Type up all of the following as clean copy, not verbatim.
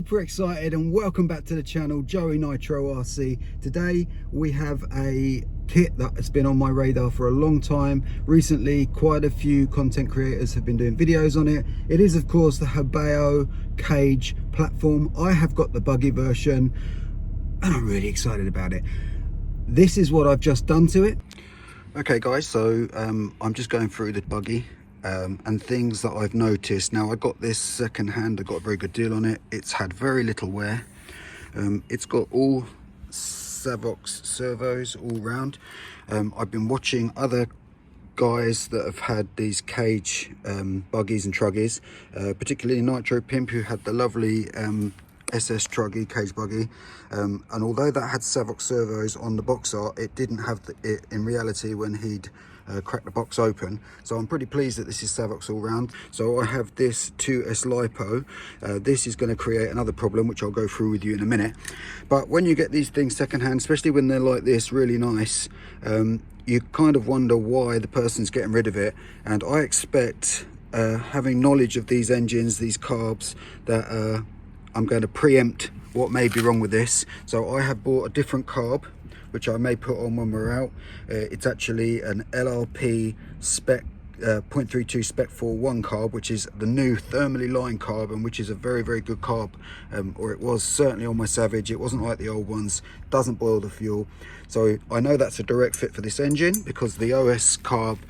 super excited and welcome back to the channel, Joey Nitro RC. Today we have a kit that has been on my radar for a long time. Recently quite a few content creators have been doing videos on it. It is of course the Hobao cage platform. I have got the buggy version and I'm really excited about it. This is what I've just done to it. Okay guys, so I'm just going through the buggy and things that I've noticed. Now I got this second hand, I got a very good deal on it. It's had very little wear. It's got all Savox servos all round. I've been watching other guys that have had these cage buggies and truggies, particularly Nitro Pimp, who had the lovely SS truggy cage buggy, and although that had Savox servos on the box art, it didn't have it in reality when he'd crack the box open. So I'm pretty pleased that this is Savox all round. So I have this 2S lipo. This is going to create another problem which I'll go through with you in a minute. But when you get these things secondhand, especially when they're like this, really nice, you kind of wonder why the person's getting rid of it. And I expect, having knowledge of these engines, these carbs, that I'm going to preempt what may be wrong with this. So I have bought a different carb which I may put on when we're out. It's actually an LRP spec 0.32 spec 41 carb, which is the new thermally lined carb, and which is a very good carb, or it was certainly on my Savage. It wasn't like the old ones, doesn't boil the fuel. So I know that's a direct fit for this engine because the OS carb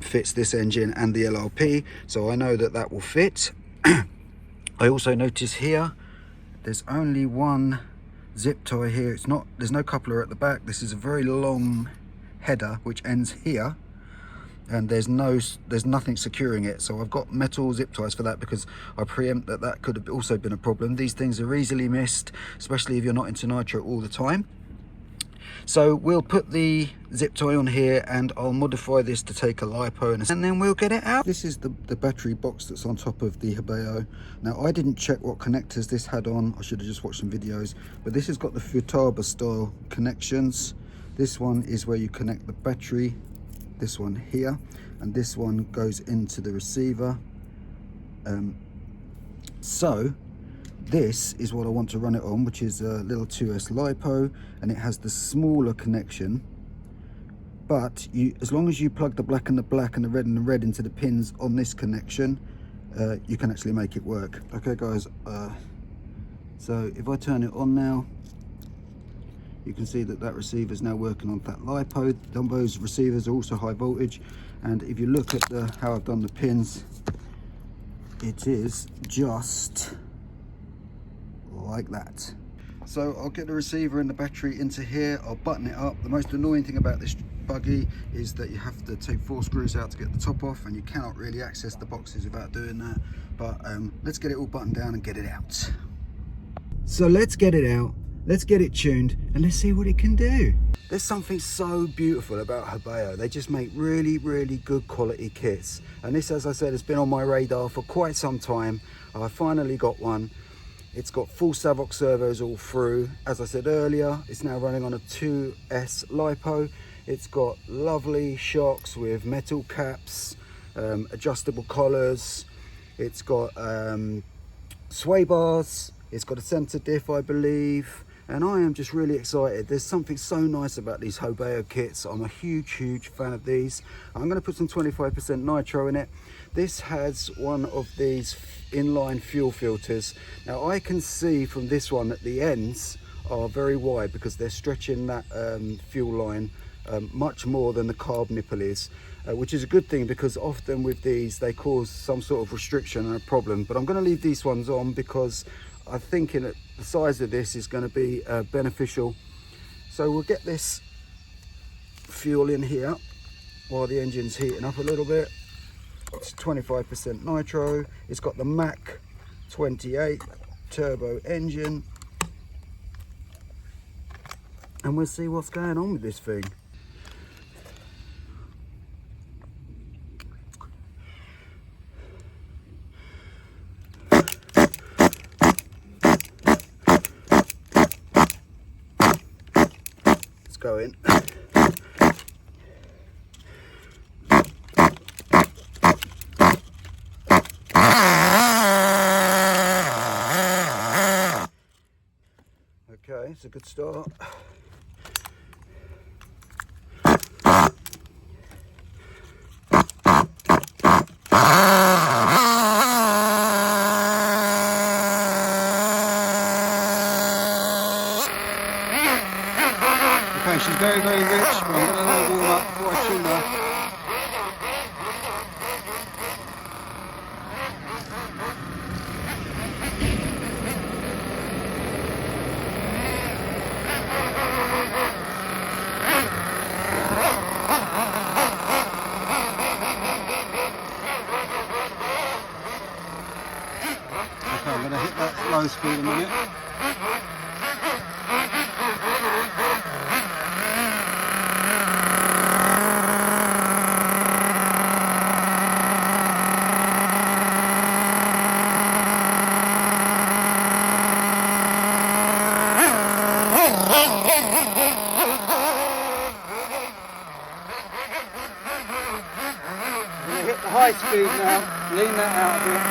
fits this engine and the LRP, so I know that that will fit. I also notice here there's only one zip tie here. There's no coupler at the back. This is a very long header which ends here, and there's nothing securing it. So I've got metal zip ties for that because I preempt that that could have also been a problem. These things are easily missed, especially if you're not into nitro all the time. So we'll put the zip tie on here and I'll modify this to take a lipo and then we'll get it out. This is the battery box that's on top of the Hobao. Now I didn't check what connectors this had on. I should have just watched some videos, but this has got the Futaba style connections. This one is where you connect the battery, this one here, and this one goes into the receiver. So this is what I want to run it on, which is a little 2S lipo, and it has the smaller connection. But as long as you plug the black and the black and the red and the red into the pins on this connection, you can actually make it work. Okay guys, so if I turn it on now, you can see that that receiver is now working on that lipo. Those receivers are also high voltage, and if you look at how I've done the pins, it is just like that. So I'll get the receiver and the battery into here, I'll button it up. The most annoying thing about this buggy is that you have to take 4 screws out to get the top off, and you cannot really access the boxes without doing that. But let's get it all buttoned down and get it out. So let's get it out, let's get it tuned, and let's see what it can do. There's something so beautiful about Hobao. They just make really good quality kits, and this, as I said, has been on my radar for quite some time. I finally got one. It's got full Savox servos all through. As I said earlier, it's now running on a 2S lipo. It's got lovely shocks with metal caps, adjustable collars. It's got sway bars. It's got a center diff, I believe. And I am just really excited. There's something so nice about these Hobao kits. I'm a huge fan of these. I'm going to put some 25% nitro in it. This has one of these inline fuel filters. Now I can see from this one that the ends are very wide because they're stretching that fuel line much more than the carb nipple is, which is a good thing because often with these they cause some sort of restriction and a problem. But I'm going to leave these ones on because I think the size of this is going to be beneficial. So we'll get this fuel in here while the engine's heating up a little bit. It's 25% nitro. It's got the Mach 28 turbo engine, and we'll see what's going on with this thing. Let's go in. That's a good start. Okay, she's very, very rich, but I'm going to let her warm up before I tune her. Okay, I'm going to hit that low speed a minute. Hit the high speed now, lean that out a bit.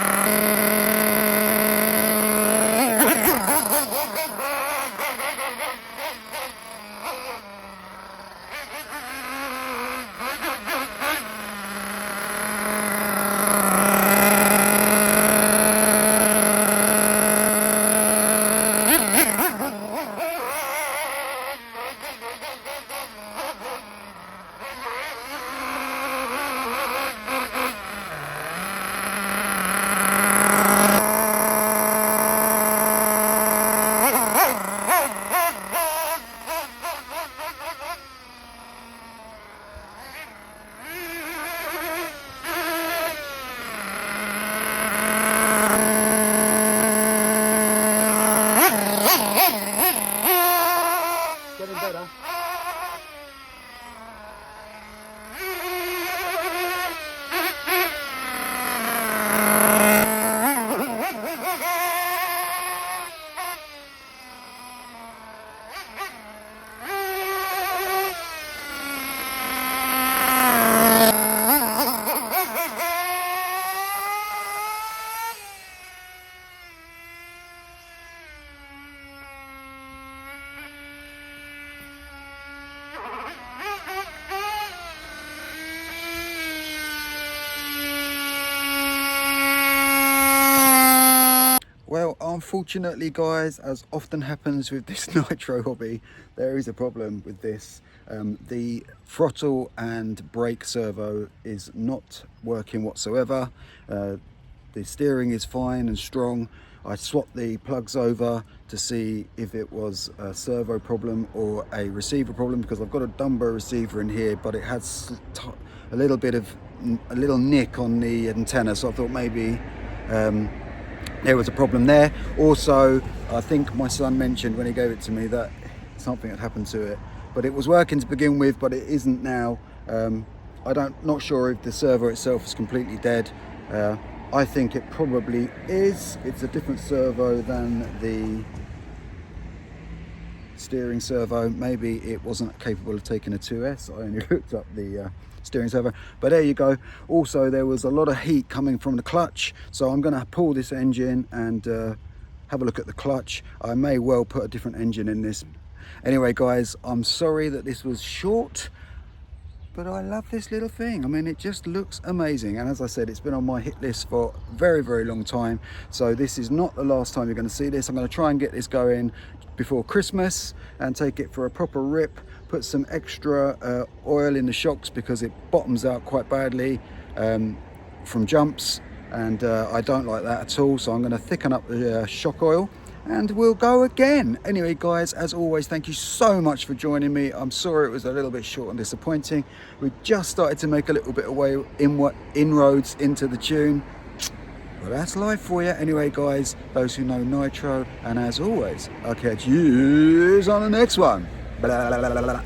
Getting better. Well, unfortunately guys, as often happens with this Nitro hobby, there is a problem with this. The throttle and brake servo is not working whatsoever. The steering is fine and strong. I swapped the plugs over to see if it was a servo problem or a receiver problem, because I've got a Dumbo receiver in here, but it has a little nick on the antenna, so I thought maybe there was a problem there. Also, I think my son mentioned when he gave it to me that something had happened to it, but it was working to begin with, but it isn't now. Not sure if the servo itself is completely dead. I think it probably is. It's a different servo than the steering servo. Maybe it wasn't capable of taking a 2S. I only hooked up the steering servo, but there you go. Also, there was a lot of heat coming from the clutch, so I'm going to pull this engine and have a look at the clutch. I may well put a different engine in this. Anyway guys, I'm sorry that this was short, but I love this little thing. I mean, it just looks amazing, and as I said, it's been on my hit list for a very, very long time, so this is not the last time you're going to see this. I'm going to try and get this going before Christmas and take it for a proper rip, put some extra oil in the shocks because it bottoms out quite badly from jumps, and I don't like that at all, so I'm going to thicken up the shock oil and we'll go again. Anyway guys, as always, thank you so much for joining me. I'm sorry it was a little bit short and disappointing. We just started to make a little bit of way inroads into the tune. Well, that's life for you. Anyway guys, those who know Nitro, and as always, I'll catch you on the next one. Blah, blah, blah, blah, blah.